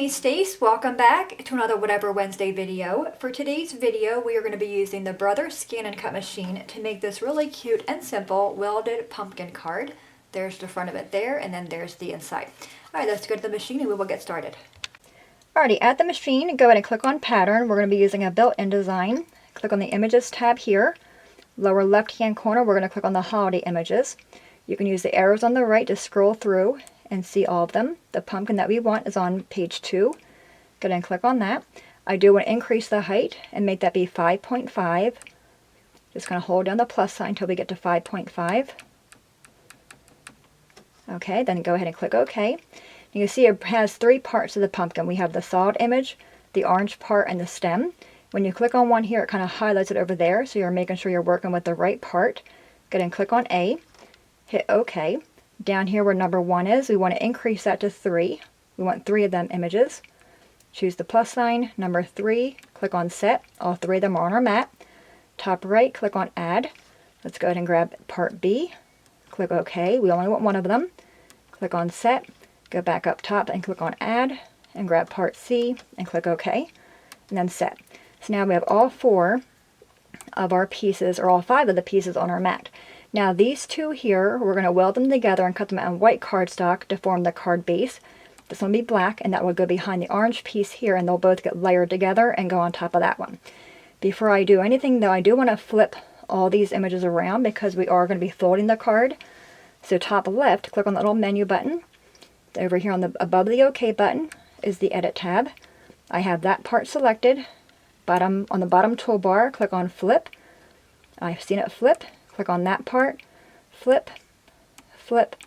Hey Stace, welcome back to another Whatever Wednesday video. For today's video, we are going to be using the Brother Scan and Cut machine to make this really cute and simple welded pumpkin card. There's the front of it there, and then there's the inside. Alright, let's go to the machine and we will get started. Alrighty, at the machine, go ahead and click on Pattern. We're going to be using a built-in design. Click on the Images tab here. Lower left-hand corner, we're going to click on the Holiday Images. You can use the arrows on the right to scroll through and see all of them. The pumpkin that we want is on page 2. Go ahead and click on that. I do want to increase the height and make that be 5.5. Just going to hold down the plus sign until we get to 5.5. Okay, then go ahead and click OK. You can see it has 3 parts of the pumpkin. We have the solid image, the orange part, and the stem. When you click on one here, it kind of highlights it over there, so you're making sure you're working with the right part. Go ahead and click on A. Hit OK. Down here where number 1 is, we want to increase that to 3. We want 3 of them images. Choose the plus sign, number 3, click on Set. All 3 of them are on our mat. Top right, click on Add. Let's go ahead and grab part B. Click OK. We only want 1 of them. Click on Set. Go back up top and click on Add. And grab part C and click OK. And then Set. So now we have all 4 of our pieces, or all 5 of the pieces on our mat. Now these 2 here, we're going to weld them together and cut them out in white cardstock to form the card base. This one will be black, and that will go behind the orange piece here, and they'll both get layered together and go on top of that one. Before I do anything though, I do want to flip all these images around because we are going to be folding the card. So top left, click on the little menu button. Over here on the above the OK button is the Edit tab. I have that part selected. On the bottom toolbar, click on Flip. I've seen it flip. Click on that part, flip, flip,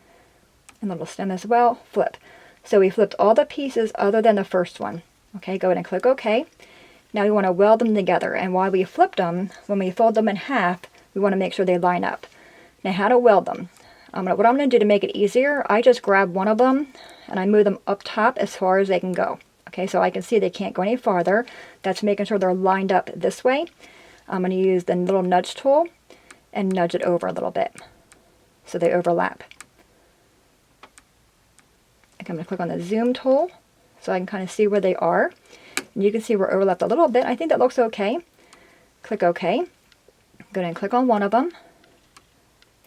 and the little stem as well, flip. So we flipped all the pieces other than the first one. Okay, go ahead and click OK. Now we want to weld them together, and while we flipped them, when we fold them in half, we want to make sure they line up. Now how to weld them. What I'm going to do to make it easier, I just grab one of them and I move them up top as far as they can go. Okay, so I can see they can't go any farther. That's making sure they're lined up this way. I'm going to use the little nudge tool and nudge it over a little bit so they overlap. I'm going to click on the zoom tool so I can kind of see where they are. And you can see we're overlapped a little bit. I think that looks okay. Click OK. Go ahead and click on one of them.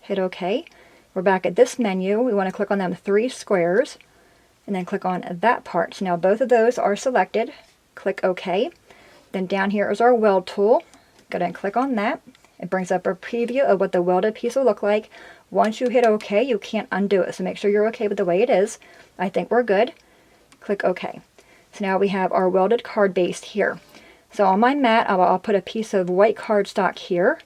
Hit OK. We're back at this menu. We want to click on them 3 squares and then click on that part. So now both of those are selected. Click OK. Then down here is our weld tool. Go ahead and click on that. It brings up a preview of what the welded piece will look like. Once you hit OK, you can't undo it, so make sure you're okay with the way it is. I think we're good. Click OK. So now we have our welded card base here. So on my mat, I'll put a piece of white cardstock here.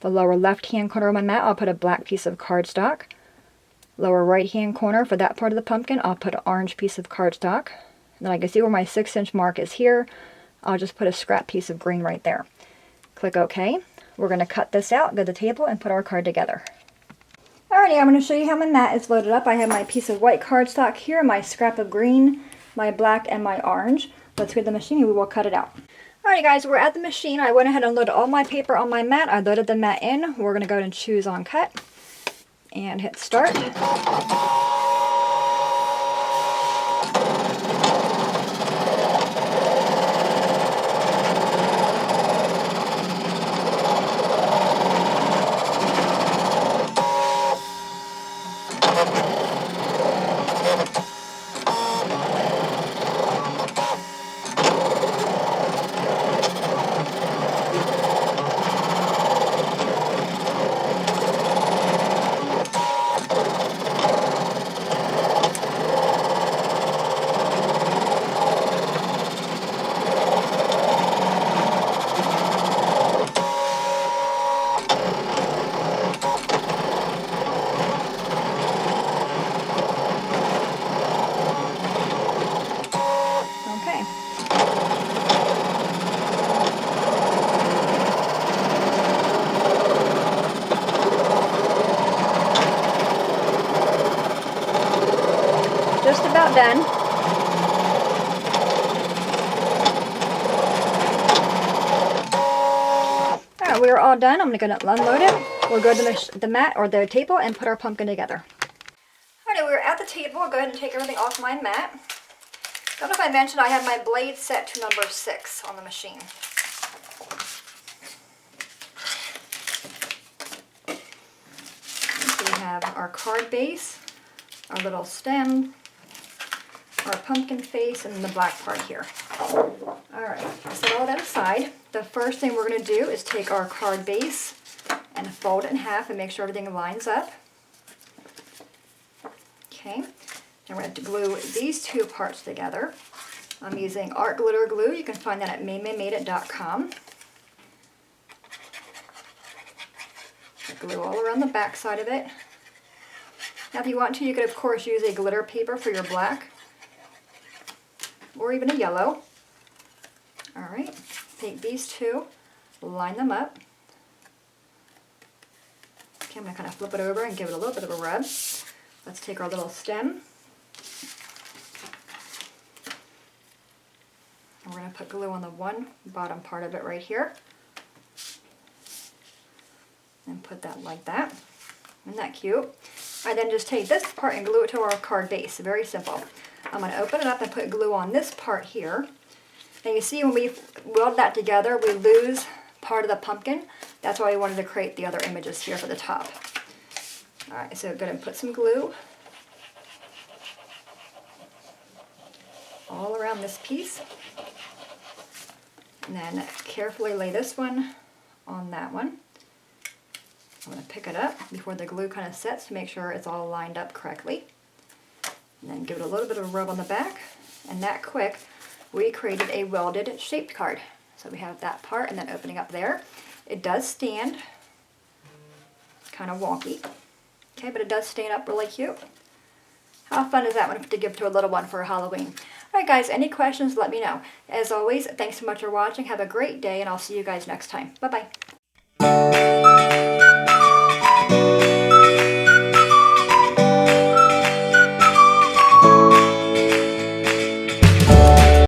The lower left-hand corner of my mat, I'll put a black piece of cardstock. Lower right-hand corner, for that part of the pumpkin, I'll put an orange piece of cardstock. And then I can see where my 6-inch mark is here. I'll just put a scrap piece of green right there. Click OK. We're going to cut this out, go to the table, and put our card together. Alrighty, I'm going to show you how my mat is loaded up. I have my piece of white cardstock here, my scrap of green, my black, and my orange. Let's go to the machine and we will cut it out. Alrighty guys, we're at the machine. I went ahead and loaded all my paper on my mat. I loaded the mat in. We're going to go ahead and choose on cut and hit start. Just about done. Alright, we are all done. I'm going to unload it. We'll go to the mat or the table and put our pumpkin together. Alright, we're at the table. I'll go ahead and take everything off my mat. don't know if I mentioned I have my blade set to number 6 on the machine. So we have our card base, our little stem, our pumpkin face, and the black part here. Alright, set all that aside. The first thing we're going to do is take our card base and fold it in half and make sure everything lines up. Okay, and we're going to glue these two parts together. I'm using art glitter glue. You can find that at mademadeit.com. Glue all around the back side of it. Now if you want to, you could of course use a glitter paper for your black, or even a yellow. Alright, take these two, line them up. Okay, I'm going to kind of flip it over and give it a little bit of a rub. Let's take our little stem. And we're going to put glue on the one bottom part of it right here. And put that like that. Isn't that cute? I then just take this part and glue it to our card base. Very simple. I'm going to open it up and put glue on this part here. And you see when we weld that together, we lose part of the pumpkin. That's why we wanted to create the other images here for the top. Alright, so go ahead and put some glue all around this piece. And then carefully lay this one on that one. I'm going to pick it up before the glue kind of sets to make sure it's all lined up correctly. And then give it a little bit of a rub on the back. And that quick, we created a welded shaped card. So we have that part and then opening up there. It does stand kind of wonky. Okay, but it does stand up really cute. How fun is that one to give to a little one for Halloween? Alright guys, any questions, let me know. As always, thanks so much for watching. Have a great day, and I'll see you guys next time. Bye-bye.